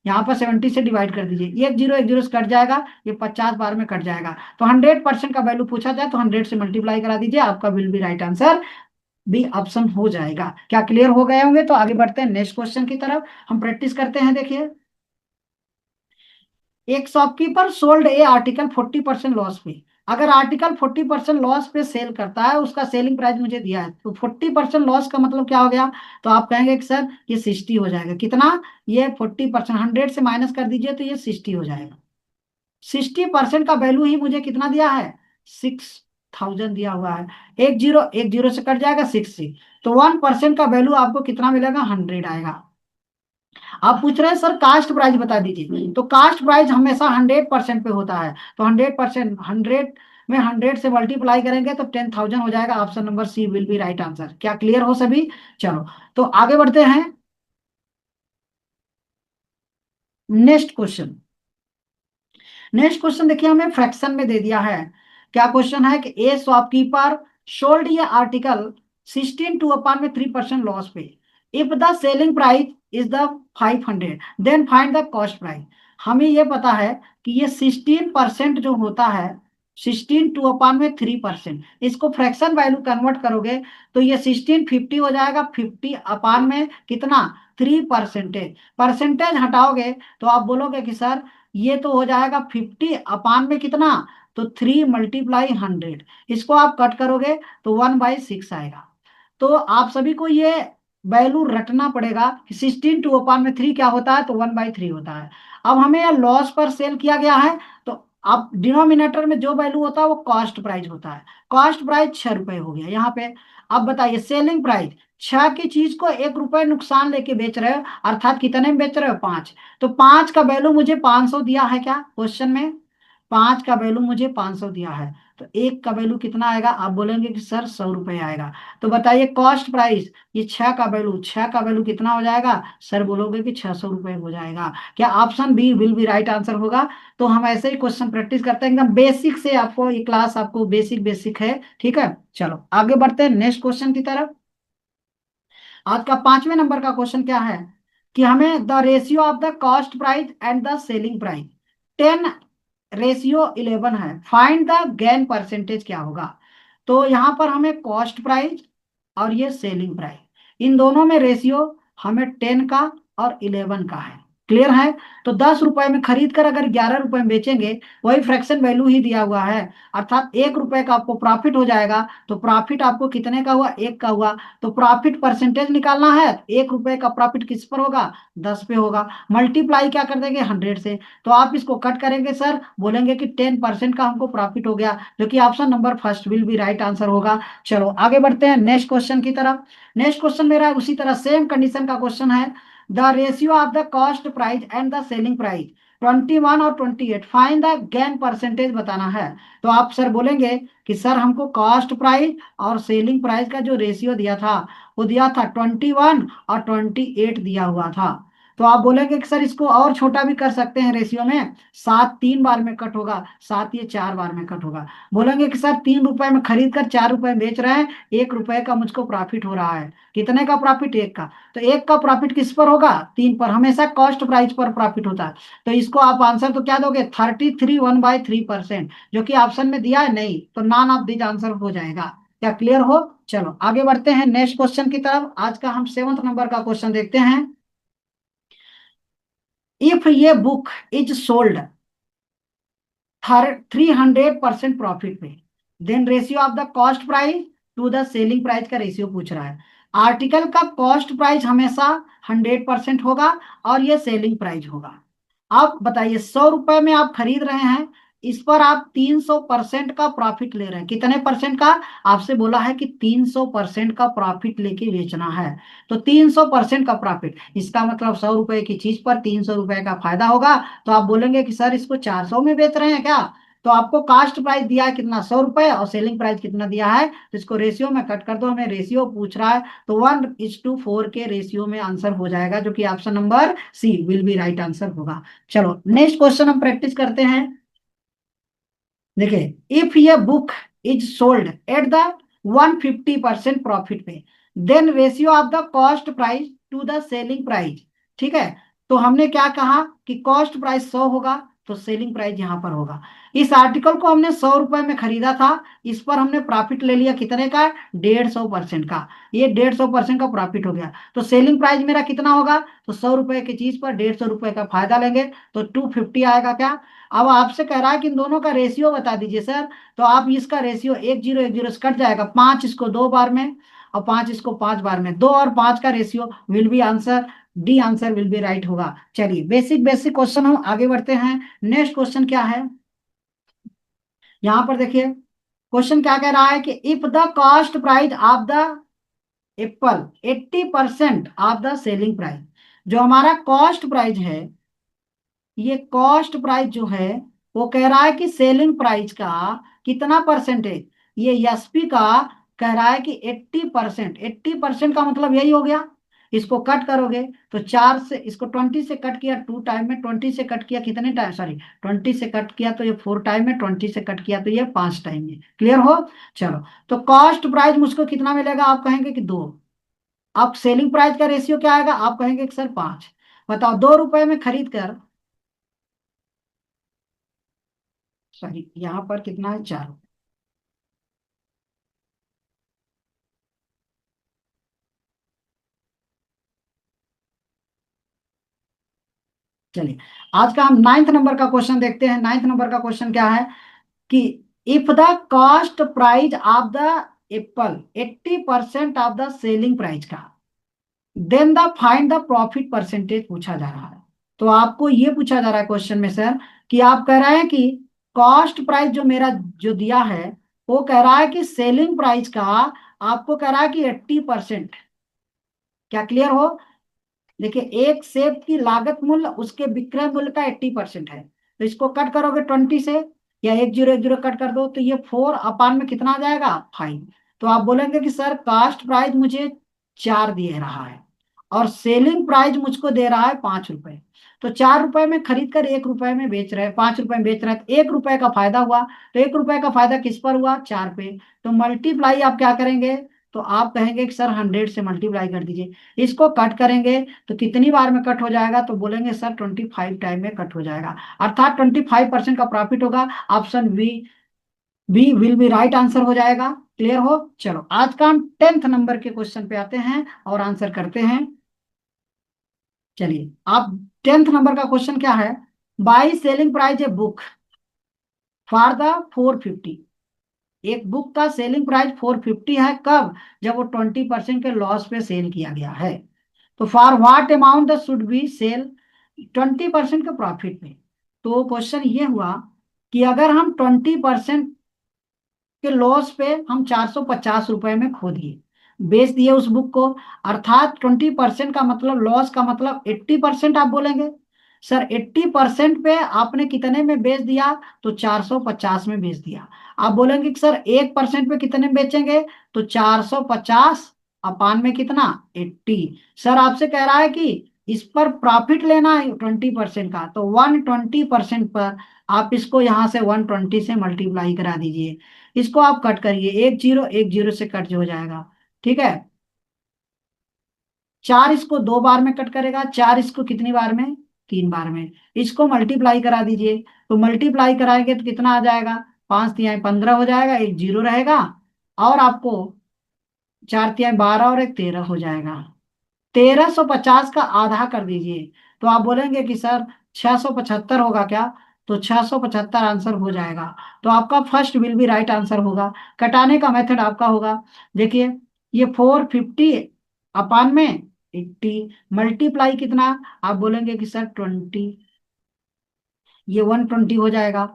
यहाँ पर 70 से डिवाइड कर दीजिए, एक जीरो से कट जाएगा, ये 50 बार में कट जाएगा। तो 100% का वैल्यू पूछा जाए तो 100 से मल्टीप्लाई करा दीजिए, आपका will be right answer B option हो जाएगा। क्या क्लियर हो गए होंगे। तो आगे बढ़ते हैं नेक्स्ट क्वेश्चन की तरफ, हम प्रैक्टिस करते हैं। देखिए, एक शॉपकीपर सोल्ड ए आर्टिकल 40% लॉस पे। अगर आर्टिकल 40% लॉस पे सेल करता है, उसका सेलिंग प्राइस मुझे दिया है, तो 40% लॉस का मतलब क्या हो गया, तो आप कहेंगे कि सर ये 60 हो जाएगा। कितना, ये 40%, 100 से माइनस कर दीजिए तो ये 60 हो जाएगा। 60% का वैल्यू ही मुझे कितना दिया है, 6000 दिया हुआ है। एक जीरो से कट जाएगा 6 से, तो 1% का वैल्यू आपको कितना मिलेगा, 100 आएगा। आप पूछ रहे हैं सर कास्ट प्राइस बता दीजिए, तो कास्ट प्राइस हमेशा 100% पे होता है, तो 100%, 100 से मल्टीप्लाई करेंगे तो 10,000 हो जाएगा। Option number C will be right answer. क्या क्लियर हो सभी। चलो, तो आगे बढ़ते हैं। नेक्स्ट क्वेश्चन, नेक्स्ट क्वेश्चन देखिए, हमें फ्रैक्शन में दे दिया है। क्या क्वेश्चन है कि ए शॉपकीपर सोल्ड ये आर्टिकल 16 to/3% लॉस पे। If the selling price is the 500, then find the cost price. हमें ये पता है कि ये 16% जो होता है, 16 to/3%, इसको फ्रैक्शन वैल्यू कन्वर्ट करोगे तो ये 1650 हो जाएगा। 50 अपान में कितना, 3%। परसेंटेज हटाओगे तो आप बोलोगे कि सर ये तो हो जाएगा 50 में कितना, तो 3 × 100। इसको आप कट करोगे तो 1/6 आएगा। तो आप सभी को ये वैल्यू रटना पड़ेगा कि 16 to/3 क्या होता है, तो 1/3 होता है। अब हमें यह लॉस पर सेल किया गया है, तो अब डिनोमिनेटर में जो वैल्यू होता है वो कॉस्ट प्राइस होता है। कॉस्ट प्राइस 6 रुपए हो गया यहाँ पे। अब बताइए सेलिंग प्राइस, 6 की चीज को 1 रुपए नुकसान लेके बेच रहे हो, अर्थात कितने में बेच रहे हो, 5। तो 5 का वैल्यू मुझे 500 दिया है क्या क्वेश्चन में, 5 का वैल्यू मुझे 500 दिया है, तो एक का वैल्यू कितना आएगा, आप बोलेंगे कि सर 100 रुपए आएगा। तो बताइए कॉस्ट प्राइस, ये 6 का वैल्यू कितना हो जाएगा, सर बोलोगे कि 600 रुपए हो जाएगा। क्या option B will be right answer होगा। तो हम ऐसे ही क्वेश्चन प्रैक्टिस करते हैं, एकदम बेसिक से। आपको ये क्लास आपको बेसिक बेसिक है, ठीक है। चलो आगे बढ़ते हैं नेक्स्ट क्वेश्चन की तरफ। आज का 5वें नंबर का क्वेश्चन क्या है कि हमें the ratio of the cost price and the selling price 10:11 है, फाइंड द गेन परसेंटेज क्या होगा। तो यहाँ पर हमें कॉस्ट प्राइस और ये सेलिंग प्राइस, इन दोनों में रेशियो हमें 10 का और 11 का है। क्लियर है। तो 10 रुपए में खरीद कर अगर 11 रुपए में बेचेंगे, वही फ्रैक्शन वैल्यू ही दिया हुआ है, अर्थात 1 रुपए का आपको प्रॉफिट हो जाएगा। तो प्रॉफिट आपको कितने का हुआ, 1 का हुआ। तो प्रॉफिट परसेंटेज निकालना है, 1 रुपए का प्रॉफिट किस पर होगा, 10 पे होगा। मल्टीप्लाई क्या कर देंगे, 100 से। तो आप इसको कट करेंगे सर, बोलेंगे कि 10% का हमको प्रॉफिट हो गया, जो कि option number first will be right answer होगा। चलो आगे बढ़ते हैं नेक्स्ट क्वेश्चन की तरफ। नेक्स्ट क्वेश्चन मेरा उसी तरह सेम कंडीशन का क्वेश्चन है। The ratio of the cost price and the selling price 21 और 28, फाइंड द गेन परसेंटेज बताना है। तो आप सर बोलेंगे कि सर हमको कॉस्ट प्राइस और सेलिंग प्राइस का जो रेशियो दिया था, वो दिया था 21 और 28 दिया हुआ था। तो आप बोलेंगे कि सर इसको और छोटा भी कर सकते हैं रेशियो में, 7 3 बार में कट होगा, 7 ये 4 बार में कट होगा। बोलेंगे कि सर 3 रुपए में खरीद कर 4 रुपए में बेच रहे हैं, 1 रुपए का मुझको प्रॉफिट हो रहा है। कितने का प्रॉफिट, 1 का। तो 1 का प्रॉफिट किस पर होगा, 3 पर। हमेशा कॉस्ट प्राइस पर प्रॉफिट होता है। तो इसको आप आंसर तो क्या दोगे, 33 1/3%, जो कि ऑप्शन में दिया है नहीं, तो नॉन ऑफ दिस आंसर हो जाएगा। क्या क्लियर हो? चलो आगे बढ़ते हैं नेक्स्ट क्वेश्चन की तरफ। आज का हम 7th नंबर का क्वेश्चन देखते हैं। इफ ये बुक इज सोल्ड 300% प्रॉफिट में, then ratio of the cost price to the selling price का रेशियो पूछ रहा है। आर्टिकल का कॉस्ट प्राइस हमेशा 100% होगा और ये सेलिंग प्राइस होगा। आप बताइए, 100 रुपए में आप खरीद रहे हैं, इस पर आप 300% का प्रॉफिट ले रहे हैं। कितने परसेंट का? आपसे बोला है कि 300% का प्रॉफिट लेके बेचना है। तो 300% का प्रॉफिट, इसका मतलब 100 रुपए की चीज पर 300 रुपए का फायदा होगा। तो आप बोलेंगे कि सर इसको 400 में बेच रहे हैं क्या? तो आपको कास्ट प्राइस दिया है कितना, 100 रुपए, और सेलिंग प्राइस कितना दिया है, तो इसको रेशियो में कट कर दो, हमें रेशियो पूछ रहा है। तो 1:4 के रेशियो में आंसर हो जाएगा, जो कि option number C will be right answer होगा। चलो नेक्स्ट क्वेश्चन हम प्रैक्टिस करते हैं। देखिए, इफ ये book is sold at the 150% profit पे, then ratio of the cost price to the selling price. ठीक है, तो हमने क्या कहा कि कॉस्ट प्राइस 100 होगा, तो सेलिंग प्राइस यहां पर होगा। इस आर्टिकल को हमने 100 रुपए में खरीदा था, इस पर हमने प्रॉफिट ले लिया कितने का, 150% का। ये 150% का प्रॉफिट हो गया, तो सेलिंग प्राइस मेरा कितना होगा, तो 100 रुपए की चीज पर 150 रुपए का फायदा लेंगे, तो 250 आएगा क्या। अब आपसे कह रहा है कि इन दोनों का रेशियो बता दीजिए सर। तो आप इसका रेशियो 1:0 से कट जाएगा, 5 इसको 2 बार में और 5 इसको 5 बार में, 2 और 5 का ratio will be answer, D answer will be right होगा। चलिए बेसिक बेसिक क्वेश्चन हम आगे बढ़ते हैं। नेक्स्ट क्वेश्चन क्या है, यहां पर देखिए क्वेश्चन क्या कह रहा है कि if the cost price of the apple 80% of the selling price. जो हमारा कॉस्ट प्राइस है, ये कॉस्ट प्राइस जो है, वो कह रहा है कि सेलिंग प्राइस का कितना परसेंटेज, ये एसपी का कह रहा है कि 80%। 80% का मतलब यही हो गया, इसको कट करोगे तो 4 से, इसको 20 से कट किया 2 टाइम में, 20 से कट किया कितने टाइम, सॉरी 20 से कट किया तो ये 4 टाइम में, 20 से कट किया तो ये 5 टाइम में। क्लियर हो? चलो, तो कॉस्ट प्राइस मुझको कितना मिलेगा, आप कहेंगे कि 2। अब सेलिंग प्राइस का रेशियो क्या आएगा, आप कहेंगे कि सर 5। बताओ, 2 रुपए में खरीद कर, सॉरी यहाँ पर कितना है, 4। चलिए आज का हम 9th नंबर का क्वेश्चन देखते हैं। 9th नंबर का क्वेश्चन क्या है कि if the cost price of the apple 80% of the selling price का, then the find the profit percentage पूछा जा रहा है। तो आपको ये पूछा जा रहा है क्वेश्चन में सर, कि आप कह रहे हैं कि कॉस्ट प्राइस जो मेरा जो दिया है, वो कह रहा है कि सेलिंग प्राइस का, आपको कह रहा है कि 80%। क्या क्लियर हो? देखिए, एक सेब की लागत मूल्य उसके विक्रय मूल्य का 80% है, तो इसको कट करोगे 20 से, या 1:0 कट कर दो, तो ये 4 अपान में कितना आ जाएगा, 5। तो आप बोलेंगे कि सर कास्ट प्राइस मुझे 4 दे रहा है और सेलिंग प्राइस मुझको दे रहा है 5 रुपए। तो 4 रुपए में खरीद कर 1 रुपए में बेच रहे हैं, 5 रुपए में बेच रहे हैं, तो 1 रुपए का फायदा हुआ। तो 1 रुपए का फायदा किस पर हुआ, 4 पे। तो मल्टीप्लाई आप क्या करेंगे, तो आप कहेंगे कि सर 100 से मल्टीप्लाई कर दीजिए। इसको कट करेंगे तो कितनी बार में कट हो जाएगा, तो बोलेंगे सर 25 टाइम में कट हो जाएगा, अर्थात 25% का प्रॉफिट होगा। Option B, B will be right answer हो जाएगा। क्लियर हो? चलो आज का हम 10th नंबर के क्वेश्चन पे आते हैं और आंसर करते हैं। चलिए, आप 10th नंबर का क्वेश्चन क्या है, by selling price a book for the 450। एक बुक का सेलिंग प्राइस 450 है, कब, जब वो 20% के लॉस पे सेल किया गया है। तो for what amount the should be sell, 20% के प्रॉफिट में। तो क्वेश्चन ये हुआ कि अगर हम 20% के लॉस पे हम 450 रुपए में खो दिए, बेच दिए उस बुक को, अर्थात 20% का मतलब लॉस का मतलब 80%। आप बोलेंगे सर 80% पे आपने कितने में बेच दिया, तो 450 में बेच दिया। आप बोलेंगे कि सर 1% पे कितने में बेचेंगे, तो 450 अपान में कितना, 80। सर आपसे कह रहा है कि इस पर प्रॉफिट लेना है 20% का, तो 120% पर आप इसको यहां से 120 से मल्टीप्लाई करा दीजिए। इसको आप कट करिए, 1:0 से कट जो हो जाएगा। ठीक है, 4 इसको 2 बार में कट करेगा, 4 इसको कितनी बार में, 3 बार में। इसको मल्टीप्लाई करा दीजिए, तो मल्टीप्लाई कराएंगे तो कितना आ जाएगा, 5 तिहाई 15 हो जाएगा, 1 जीरो रहेगा। और आपको 4 तिहाई 12 और एक 13 हो जाएगा। 1350 का आधा कर दीजिए। तो आप बोलेंगे कि सर 675 होगा क्या? तो 675 आंसर हो जाएगा। तो आपका first will be right answer होगा। कटाने का मेथड आपका होगा, देखिए, ये 450 अपान में 80 मल्टीप्लाई कितना, आप बोलेंगे कि सर 20, ये 120 हो जाएगा।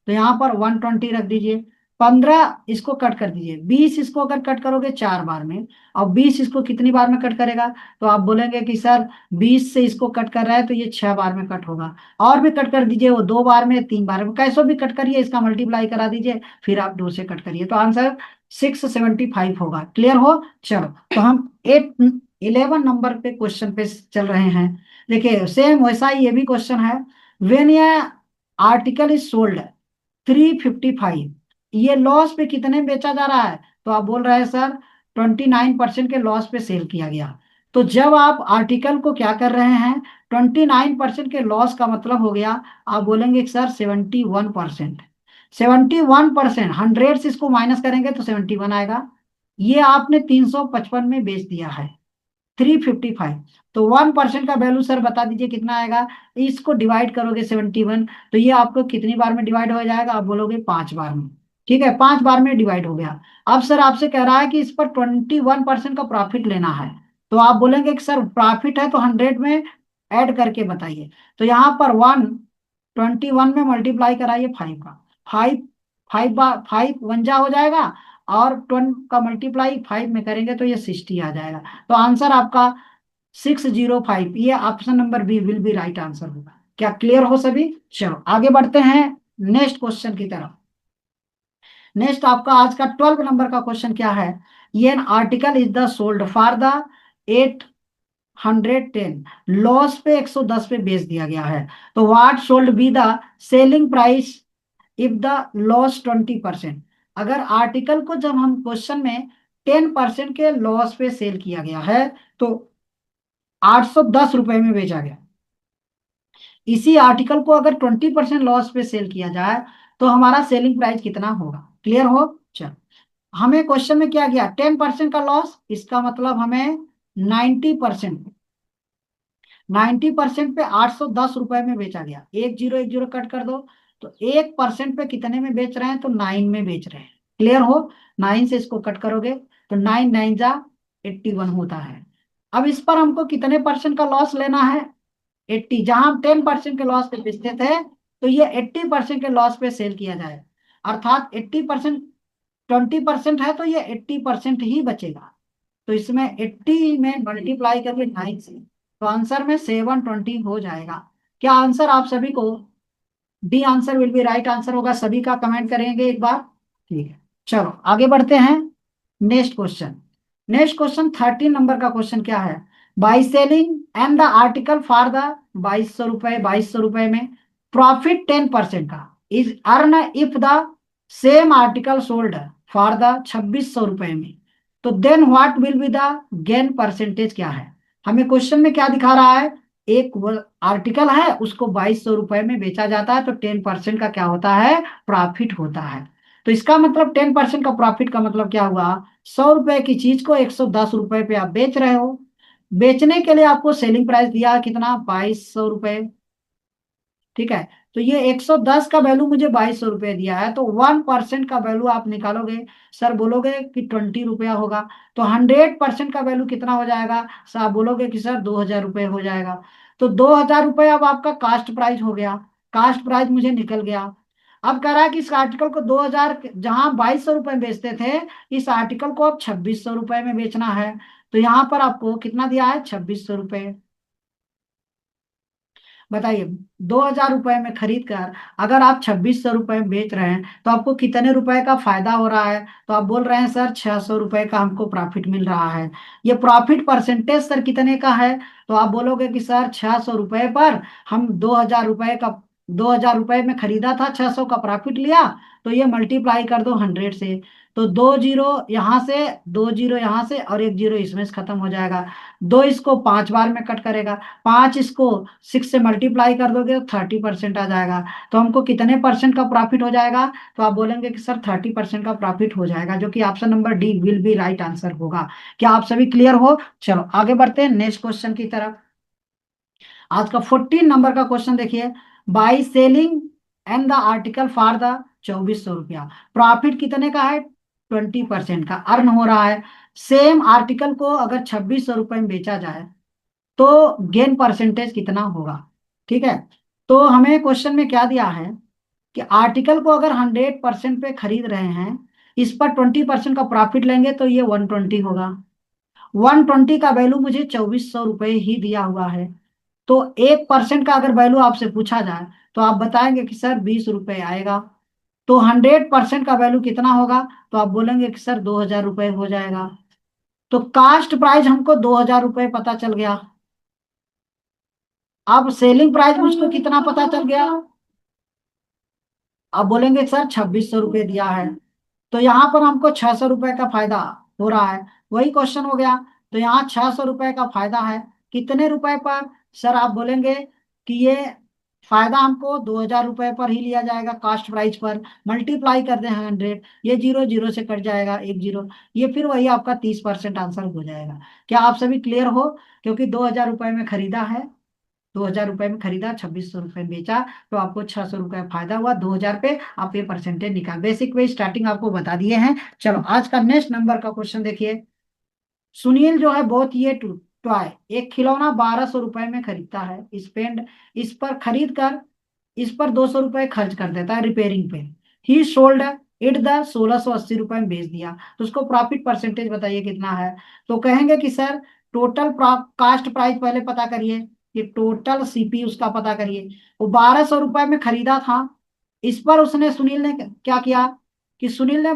तो यहाँ पर 120 रख दीजिए। 15 इसको कट कर दीजिए, 20 इसको अगर कट करोगे 4 बार में, और 20 इसको कितनी बार में कट करेगा? तो आप बोलेंगे कि सर 20 से इसको कट कर रहा है तो ये 6 बार में कट होगा। और भी कट कर दीजिए, वो 2 बार में, 3 बार में, कैसो भी कट करिए, इसका मल्टीप्लाई करा दीजिए, फिर आप 2 से कट करिए, तो आंसर 675 होगा। क्लियर हो? चलो, तो हम 11 नंबर पे क्वेश्चन पे चल रहे हैं। देखिए, सेम वैसा ही ये भी क्वेश्चन है। वेन ये आर्टिकल इज सोल्ड 355, ये लॉस पे कितने में बेचा जा रहा है? तो आप बोल रहे हैं सर 29% के लॉस पे सेल किया गया। तो जब आप आर्टिकल को क्या कर रहे हैं, 29% के लॉस का मतलब हो गया, आप बोलेंगे कि सर 71%। 71%, 100 से इसको माइनस करेंगे तो 71 आएगा। ये आपने 355 में बेच दिया है, 355। तो 1% का वैल्यू सर बता दीजिए कितना आएगा? इसको डिवाइड करोगे 71, तो ये आपको कितनी बार में डिवाइड हो जाएगा? आप बोलोगे 5 बार में। ठीक है, 5 बार में डिवाइड हो गया। अब सर आपसे कह रहा है कि इस पर 21% का प्रॉफिट लेना है। तो आप बोलेंगे कि सर प्रॉफिट है तो 100 में ऐड करके बताइए। तो यहाँ पर 21 में मल्टीप्लाई कराइए 5 का। 5, 5 वन जा हो जाएगा, और 20 का मल्टीप्लाई 5 में करेंगे तो ये 60 आ जाएगा। तो आंसर आपका 605, ये option number B will be right answer होगा। क्या क्लियर हो सभी? चलो आगे बढ़ते हैं नेक्स्ट क्वेश्चन की तरफ। नेक्स्ट आपका आज का 12 नंबर का क्वेश्चन क्या है? ये an article is the sold for the 810, loss पे 110 पे बेच दिया गया है। तो what sold be the selling price if the loss 20%? अगर आर्टिकल को जब हम क्वेश्चन में 10% के लॉस पे सेल किया गया है, तो 810 रुपए में बेचा गया। इसी आर्टिकल को अगर 20% लॉस पे सेल किया जाए तो हमारा सेलिंग प्राइस कितना होगा? क्लियर हो? चलो, हमें क्वेश्चन में क्या किया, 10% का लॉस, इसका मतलब हमें 90%, 90% पे 810 रुपए में बेचा गया। एक जीरो एक जीरो कट कर दो, तो 1% पे कितने में बेच रहे हैं? तो 9 में बेच रहे हैं। क्लियर हो? 9 से इसको कट करोगे तो 9 9 जा 81 होता है। अब इस पर हमको कितने परसेंट का लॉस लेना है? 80। जहां हम 10% के लॉस पे बेचते थे, तो ये 80% के लॉस पे सेल किया जाए, अर्थात 80%, 20% है तो ये 80% ही बचेगा। तो इसमें 80 में मल्टीप्लाई करके 9 से, तो आंसर में 720 हो जाएगा। क्या आंसर आप सभी को D answer will be right answer होगा? सभी का कमेंट करेंगे एक बार। ठीक है, चलो आगे बढ़ते हैं। नेक्स्ट क्वेश्चन, नेक्स्ट क्वेश्चन 13 नंबर का क्वेश्चन क्या है? By selling and the article for the 2200 रुपए, 2200 रुपए में प्रॉफिट 10% का is earn if the same article sold for the 2600 रुपए में, तो then what will be the gain percentage? क्या है? हमें क्वेश्चन में क्या दिखा रहा है, एक आर्टिकल है, उसको 2200 रुपए में बेचा जाता है, तो 10% का क्या होता है? प्रॉफिट होता है। तो इसका मतलब 10% का प्रॉफिट का मतलब क्या हुआ? 100 रुपए की चीज को 110 रुपए पे आप बेच रहे हो। बेचने के लिए आपको सेलिंग प्राइस दिया है कितना? 2200 रुपए। ठीक है, तो ये 110 का वैल्यू मुझे 2200 रुपये दिया है, तो 1% का वैल्यू आप निकालोगे, सर बोलोगे कि 20 रुपया होगा। तो 100% का वैल्यू कितना हो जाएगा? सर आप बोलोगे कि सर 2000 रुपये हो जाएगा। तो 2000 रुपये अब आपका कास्ट प्राइस हो गया, कास्ट प्राइस मुझे निकल गया। अब कह रहा है कि इस आर्टिकल को 2000, जहां 2200 रुपये में बेचते थे, इस आर्टिकल को अब 2600 रुपये में बेचना है। तो यहाँ पर आपको कितना दिया है? 2600 रुपये। बताइए, 2000 रुपए में खरीद कर अगर आप 2600 रुपये में बेच रहे हैं, तो आपको कितने रुपए का फायदा हो रहा है? तो आप बोल रहे हैं सर 600 रुपये का हमको प्रॉफिट मिल रहा है। ये प्रॉफिट परसेंटेज सर कितने का है? तो आप बोलोगे कि सर 600 रुपये पर हम 2000 रुपये का 2,000 रुपए में खरीदा था, 600 का प्रॉफिट लिया, तो ये मल्टीप्लाई कर दो 100 से। तो 2 जीरो यहाँ से, 2 जीरो यहाँ से, और 1 जीरो इसमें से खत्म हो जाएगा। दो इसको 5 बार में कट करेगा, 5 इसको 6 से मल्टीप्लाई कर दोगे तो 30% आ जाएगा। तो हमको कितने परसेंट का प्रॉफिट हो जाएगा? तो आप बोलेंगे कि सर 30% का प्रॉफिट हो जाएगा, जो कि option number D will be right answer होगा। क्या आप सभी क्लियर हो? चलो आगे बढ़ते हैं नेक्स्ट क्वेश्चन की तरफ। आज का 14 नंबर का क्वेश्चन देखिए। By selling and the article for the 2,400 रुपया, प्रॉफिट कितने का है? 20% का अर्न हो रहा है। सेम आर्टिकल को अगर 2,600 रुपये में बेचा जाए तो गेन परसेंटेज कितना होगा? ठीक है, तो हमें क्वेश्चन में क्या दिया है कि आर्टिकल को अगर 100% पे खरीद रहे हैं, इस पर 20% का प्रॉफिट लेंगे तो ये 120 होगा। 120 का वैल्यू मुझे 2,400 रुपये ही दिया हुआ है। तो 1% का अगर वैल्यू आपसे पूछा जाए तो आप बताएंगे कि सर 20 रुपये आएगा। तो 100% का वैल्यू कितना होगा? तो आप बोलेंगे कि सर 2,000 रुपये हो जाएगा। तो कास्ट प्राइस हमको 2,000 रुपये पता चल गया। अब सेलिंग प्राइस मुझको कितना पता चल गया? आप बोलेंगे सर 2,600 रुपये दिया है। तो यहाँ पर हमको 600 रुपये का फायदा हो रहा है। वही क्वेश्चन हो गया। तो यहाँ 600 रुपये का फायदा है। कितने रुपए पर? सर आप बोलेंगे कि ये फायदा हमको 2,000 रुपये पर ही लिया जाएगा, कास्ट प्राइस पर। मल्टीप्लाई कर दें 100, ये जीरो जीरो से कट जाएगा, 1 जीरो, ये फिर वही आपका 30% आंसर हो जाएगा। क्या आप सभी क्लियर हो? क्योंकि 2,000 रुपये में खरीदा है, 2,000 रुपये में खरीदा, 2,600 रुपये में बेचा, तो आपको 600 रुपये फायदा हुआ। 2,000 पे आप ये परसेंटेज निकाल, बेसिक वे स्टार्टिंग आपको बता दिए हैं। चलो आज का नेक्स्ट नंबर का क्वेश्चन देखिए। सुनील जो है बहुत ये टॉय, एक खिलौना 1,200 रुपये में खरीदता है, स्पेंड, इस पर खरीद कर इस पर 200 रुपये खर्च कर देता है रिपेयरिंग पे। ही सोल्ड इट द 1,680 रुपये में बेच दिया, तो उसको प्रॉफिट परसेंटेज बताइए कितना है? तो कहेंगे कि सर टोटल कास्ट प्राइस पहले पता करिए, कि टोटल सीपी उसका पता करिए। वो 1,200 रुपये में खरीदा था, इस पर उसने, सुनील ने क्या किया कि सुनील ने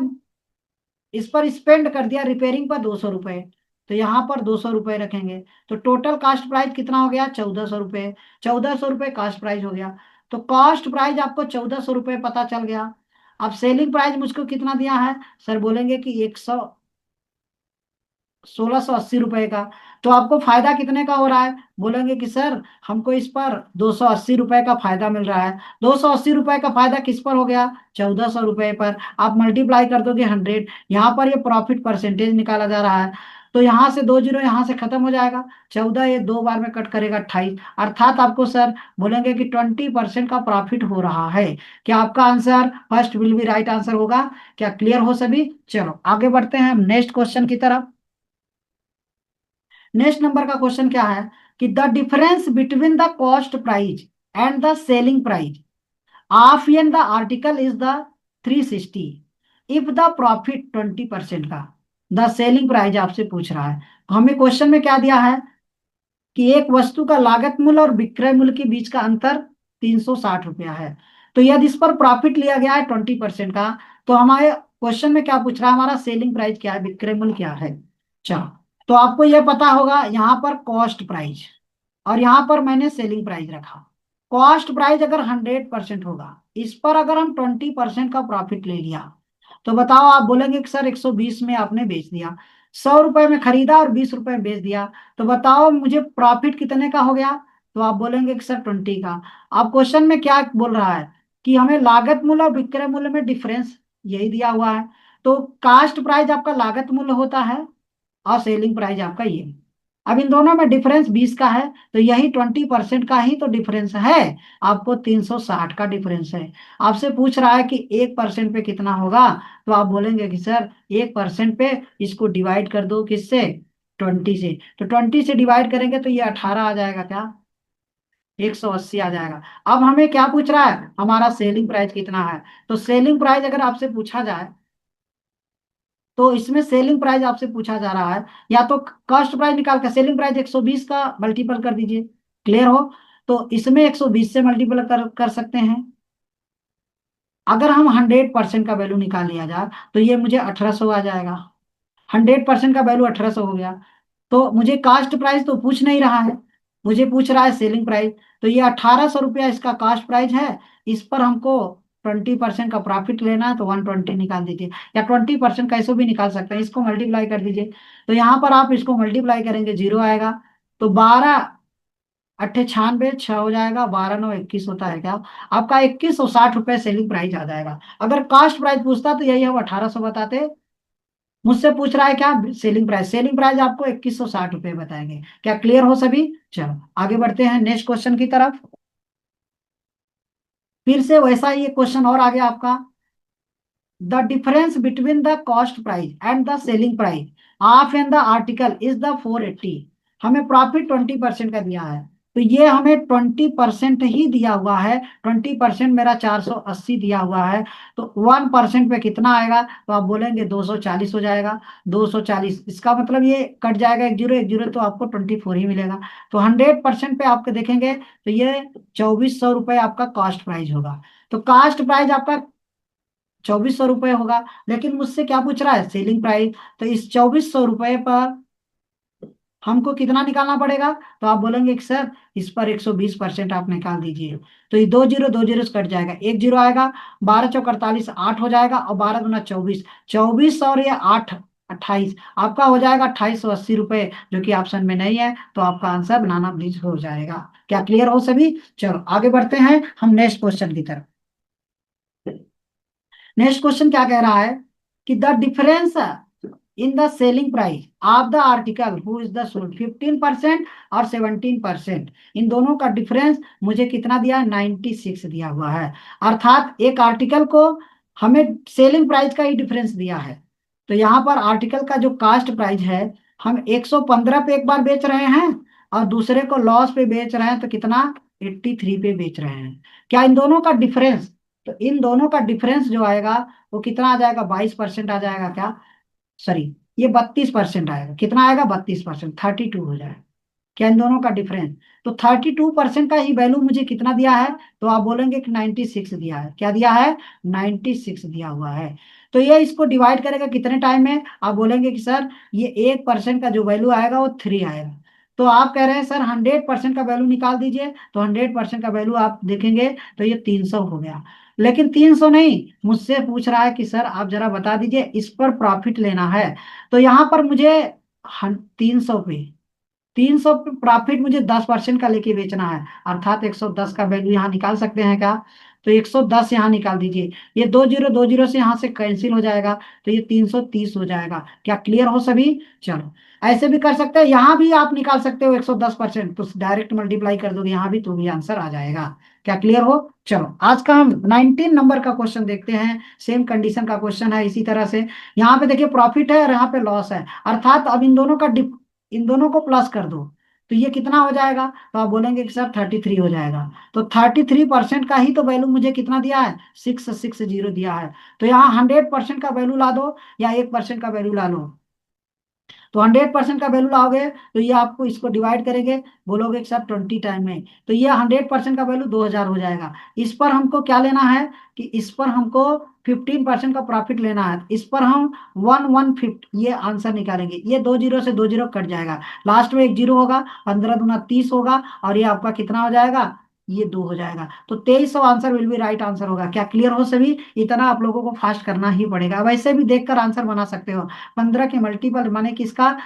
इस पर स्पेंड कर दिया रिपेयरिंग पर 200 रुपये। तो यहाँ पर 200 रुपये रखेंगे। तो टोटल कास्ट प्राइस कितना हो गया? 1,400 रुपये। 1,400 रुपये कास्ट प्राइस हो गया। तो कास्ट प्राइस आपको 1,400 रुपये पता चल गया। अब सेलिंग प्राइस मुझको कितना दिया है? सर बोलेंगे कि 1,680 रुपये का। तो आपको फायदा कितने का हो रहा है? बोलेंगे कि सर हमको इस पर 280 रुपये का फायदा मिल रहा है। 280 रुपये का फायदा किस पर हो गया? 1,400 रुपये पर। आप मल्टीप्लाई कर दोगे 100, यहाँ पर ये प्रॉफिट परसेंटेज निकाला जा रहा है। तो यहाँ से 2 जीरो यहाँ से खत्म हो जाएगा, 14 ये 2 बार में कट करेगा, 28, अर्थात आपको सर बोलेंगे कि 20% का प्रॉफिट हो रहा है। क्या आपका answer first will be right answer होगा? क्या क्लियर हो सभी? चलो आगे बढ़ते हैं हम नेक्स्ट क्वेश्चन की तरफ। नेक्स्ट नंबर का क्वेश्चन क्या है कि the difference between the cost price and the selling price of an the article is the 360, if the profit 20% का, द सेलिंग प्राइस आपसे पूछ रहा है। हमें क्वेश्चन में क्या दिया है कि एक वस्तु का लागत मूल्य और विक्रय मूल्य के बीच का अंतर 360 रुपया है। तो यदि इस पर प्रॉफिट लिया गया है 20% का, तो हमारे क्वेश्चन में क्या पूछ रहा है? हमारा सेलिंग प्राइस क्या है, विक्रय मूल्य क्या है? चलो, तो आपको यह पता होगा, यहाँ पर कॉस्ट प्राइस और यहाँ पर मैंने सेलिंग प्राइस रखा। कॉस्ट प्राइस अगर 100% होगा, इस पर अगर हम 20% का प्रॉफिट ले लिया, तो बताओ, आप बोलेंगे कि सर 120 में आपने बेच दिया, 100 रुपए में खरीदा और 20 रुपए में बेच दिया, तो बताओ मुझे प्रॉफिट कितने का हो गया? तो आप बोलेंगे कि सर 20 का। आप क्वेश्चन में क्या बोल रहा है कि हमें लागत मूल्य और विक्रय मूल्य में डिफरेंस यही दिया हुआ है। तो कास्ट प्राइस आपका लागत मूल्य होता है और सेलिंग प्राइस आपका ये। अब इन दोनों में डिफरेंस 20 का है, तो यही 20% का ही तो डिफरेंस है। आपको 360 का डिफरेंस है। आपसे पूछ रहा है कि 1% पे कितना होगा? तो आप बोलेंगे कि सर 1% पे इसको डिवाइड कर दो, किससे? 20 से। तो 20 से डिवाइड करेंगे तो ये 18 आ जाएगा, क्या? 180 आ जाएगा। अब हमें क्या पूछ रहा है? हमारा सेलिंग प्राइस कितना है? तो सेलिंग प्राइस अगर आपसे पूछा जाए, तो इसमें सेलिंग प्राइस आपसे पूछा जा रहा है, या तो कॉस्ट प्राइस निकाल कर सेलिंग प्राइस 120 का मल्टीपल कर दीजिए। क्लियर हो? तो इसमें 120 से मल्टीपल कर सकते हैं। अगर हम 100% का वैल्यू निकाल लिया जाए तो ये मुझे 1,800 आ जाएगा। 100% का वैल्यू 1,800 हो गया। तो मुझे कास्ट प्राइस तो पूछ नहीं रहा है, मुझे पूछ रहा है सेलिंग प्राइस। तो ये 1800 रुपया इसका कास्ट प्राइस है। इस पर हमको 20% का प्रॉफिट लेना है, तो 120 निकाल दीजिए, या 20% कैसे भी निकाल सकते हैं, इसको मल्टीप्लाई कर दीजिए। तो यहाँ पर आप इसको मल्टीप्लाई करेंगे, जीरो आएगा। तो 12 अट्ठे 96, 6 हो जाएगा, 12 9 21 होता है क्या आपका, 2160 रुपये सेलिंग प्राइस आ जाएगा। अगर कास्ट प्राइस पूछता तो यही हम 1800 बताते। मुझसे पूछ रहा है क्या, सेलिंग प्राइस, सेलिंग प्राइस आपको 2160 रुपये बताएंगे। क्या क्लियर हो सभी? चलो आगे बढ़ते हैं नेक्स्ट क्वेश्चन की तरफ। फिर से वैसा ही एक क्वेश्चन और आ गया आपका। The difference between the cost price and the selling price of an the article is the 480। हमें प्रॉफिट 20% का दिया है, तो ये हमें 20% ही दिया हुआ है। 20% मेरा 480 दिया हुआ है। तो 1% पे कितना आएगा, तो आप बोलेंगे 240 हो जाएगा। 240, इसका मतलब ये कट जाएगा, एक जीरो एक जीरो, तो आपको 24 ही मिलेगा। तो 100% पे आपके देखेंगे तो ये 2400 रुपये आपका कॉस्ट प्राइस होगा। तो कास्ट प्राइस आपका 2400 रुपये होगा। लेकिन मुझसे क्या पूछ रहा है, सेलिंग प्राइस। तो इस 2400 रुपये पर हमको कितना निकालना पड़ेगा, तो आप बोलेंगे कि सर इस पर 120% आप निकाल दीजिए। तो ये दो जीरो से कट जाएगा, एक जीरो आएगा। 12 चौक 48, 8 हो जाएगा, और 12 दूना 24, 24 और ये 8 28, आपका हो जाएगा 2880 रुपये, जो कि ऑप्शन में नहीं है। तो आपका आंसर बनाना प्लीज हो जाएगा। क्या क्लियर हो सभी? चलो आगे बढ़ते हैं हम नेक्स्ट क्वेश्चन की तरफ। नेक्स्ट क्वेश्चन क्या कह रहा है कि the difference in the selling price of the article who is the sold 15% और 17%, इन दोनों का डिफरेंस मुझे कितना दिया है, 96 दिया हुआ है। अर्थात एक आर्टिकल को हमें सेलिंग प्राइस का ही डिफरेंस दिया है। तो यहाँ पर आर्टिकल का जो कास्ट प्राइस है, हम 115 पे एक बार बेच रहे हैं, और दूसरे को लॉस पे बेच रहे हैं, तो कितना, 83 पे बेच रहे हैं। क्या इन दोनों का डिफरेंस, तो इन दोनों का डिफरेंस जो आएगा वो कितना आ जाएगा, 22% आ जाएगा क्या, सॉरी, ये 32% आएगा। कितना आएगा, 32%, 32 हो जाएगा। क्या इन दोनों का डिफरेंस, तो 32% का ही वैल्यू मुझे कितना दिया है, तो आप बोलेंगे कि 96 दिया है। क्या दिया है, 96 दिया हुआ है। तो ये इसको डिवाइड करेगा कितने टाइम में, आप बोलेंगे कि सर ये 1% का जो वैल्यू आएगा वो 3 आएगा। तो आप कह रहे हैं सर 100% का वैल्यू निकाल दीजिए, तो 100% का वैल्यू आप देखेंगे तो ये 300 हो गया। लेकिन 300 नहीं, मुझसे पूछ रहा है कि सर आप जरा बता दीजिए, इस पर प्रॉफिट लेना है। तो यहाँ पर मुझे 300 पे, 300 पे प्रॉफिट मुझे 10% का लेके बेचना है। अर्थात 110 का वैल्यू यहाँ निकाल सकते हैं क्या, तो 110 यहाँ निकाल दीजिए। ये दो जीरो से यहाँ से कैंसिल हो जाएगा, तो ये 330 हो जाएगा। क्या क्लियर हो सभी? चलो ऐसे भी कर सकते हैं, यहाँ भी आप निकाल सकते हो 110%, तो डायरेक्ट मल्टीप्लाई कर दोगे यहाँ भी, तो भी आंसर आ जाएगा। क्या क्लियर हो? चलो आज का हम 19 नंबर का क्वेश्चन देखते हैं। सेम कंडीशन का क्वेश्चन है इसी तरह से। यहाँ पे देखिए प्रॉफिट है और यहाँ पे लॉस है। अर्थात अब इन दोनों को प्लस कर दो, तो ये कितना हो जाएगा, तो आप बोलेंगे कि सर 33 हो जाएगा। तो 33% का ही तो वैल्यू मुझे कितना दिया है, 660 दिया है। तो यहाँ 100% का वैल्यू ला दो, या 1% का वैल्यू ला लो। तो 100% का वैल्यू लाओगे तो ये आपको इसको डिवाइड करेंगे, बोलोगे कि सर 20 टाइम में, तो ये 100% का वैल्यू 2000 हो जाएगा। इस पर हमको क्या लेना है, कि इस पर हमको 15% का प्रॉफिट लेना है। इस पर हम 115 ये आंसर निकालेंगे। ये दो जीरो से दो जीरो कट जाएगा, लास्ट में एक जीरो होगा, 15 दूना 30 होगा, और ये आपका कितना हो जाएगा, ये 2 हो जाएगा। तो 2300 answer will be right answer होगा। क्या क्लियर हो सभी? इतना आप लोगों को फास्ट करना ही पड़ेगा। वैसे भी देखकर आंसर बना सकते हो। 15 के मल्टीपल माने किसका,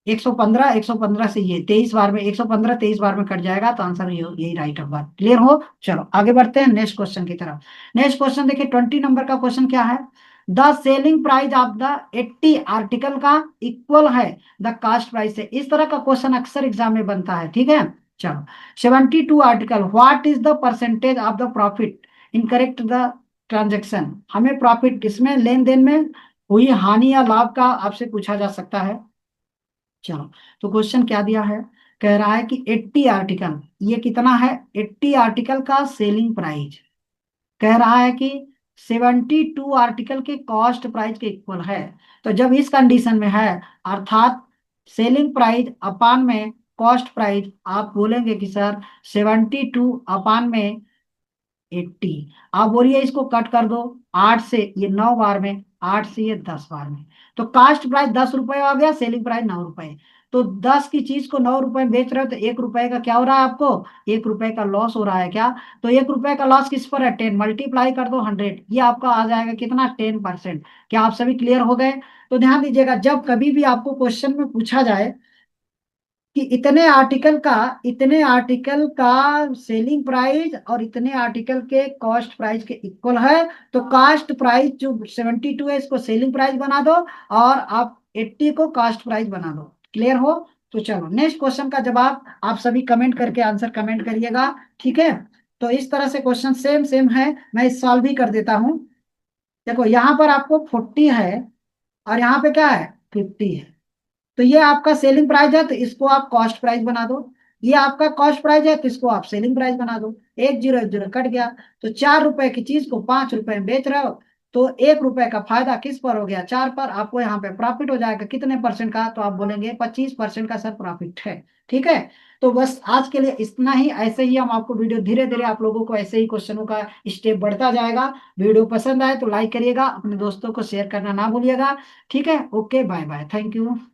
115, 115 से ये 23 बार में, 115 23 बार में कट जाएगा, तो आंसर यही राइट होगा। क्लियर हो? चलो आगे बढ़ते हैं नेक्स्ट क्वेश्चन की तरफ। नेक्स्ट क्वेश्चन देखिए, 20 नंबर का क्वेश्चन क्या है, the selling price of the 80 article का इक्वल है द कास्ट प्राइस से। इस तरह का क्वेश्चन अक्सर एग्जाम में बनता है, ठीक है। चलो 72 article, what is the percentage of the profit in correct the transaction. हमें प्रॉफिट किसमें, लेन देन में हुई हानि या लाभ का आपसे पूछा जा सकता है। चलो तो क्वेश्चन क्या दिया है, कह रहा है कि 80 आर्टिकल, ये कितना है, 80 आर्टिकल का सेलिंग प्राइस, कह रहा है कि 72 आर्टिकल के कॉस्ट प्राइस के इक्वल है। तो जब इस कंडीशन में है, अर्थात सेलिंग प्राइस अपान में कॉस्ट प्राइस, आप बोलेंगे कि सर 72 अपान में 80, आप बोलिए इसको कट कर दो, 8 से ये 9 बार में, 8 से ये 10 बार में, तो कास्ट प्राइस 10 रुपए आ गया, सेलिंग प्राइस 9 रुपए। तो 10 की चीज को 9 रुपए में बेच रहे हो तो 1 रुपए का क्या हो रहा है आपको, 1 रुपए का लॉस हो रहा है क्या। तो 1 रुपए का लॉस किस पर है, 10, मल्टीप्लाई कर दो 100, ये आपका आ जाएगा कितना, 10%। क्या आप सभी क्लियर हो गए। तो ध्यान दीजिएगा, जब कभी भी आपको क्वेश्चन में पूछा जाए कि इतने आर्टिकल का सेलिंग प्राइस और इतने आर्टिकल के कॉस्ट प्राइस के इक्वल है, तो कॉस्ट प्राइस जो 72 है इसको सेलिंग प्राइस बना दो, और आप 80 को कॉस्ट प्राइस बना दो। क्लियर हो। तो चलो नेक्स्ट क्वेश्चन का जवाब आप सभी कमेंट करके आंसर कमेंट करिएगा। ठीक है। तो इस तरह से क्वेश्चन सेम सेम है, मैं इस सॉल्व भी कर देता हूँ। देखो यहाँ पर आपको 40 है और यहाँ पे क्या है, 50 है। तो ये आपका सेलिंग प्राइस है तो इसको आप कॉस्ट प्राइस बना दो, ये आपका कॉस्ट प्राइस है तो इसको आप सेलिंग प्राइस बना दो। एक जीरो कट गया। तो 4 रुपए की चीज को 5 रुपए में बेच रहे हो, तो 1 रुपए का फायदा किस पर हो गया, 4 पर। आपको यहाँ पे प्रॉफिट हो जाएगा कितने परसेंट का, तो आप बोलेंगे 25% का सर प्रॉफिट है। ठीक है। तो बस आज के लिए इतना ही। ऐसे ही हम आपको वीडियो धीरे धीरे आप लोगों को ऐसे ही क्वेश्चनों का स्टेप बढ़ता जाएगा। वीडियो पसंद आए तो लाइक करिएगा, अपने दोस्तों को शेयर करना ना भूलिएगा। ठीक है। Okay, bye bye, thank you.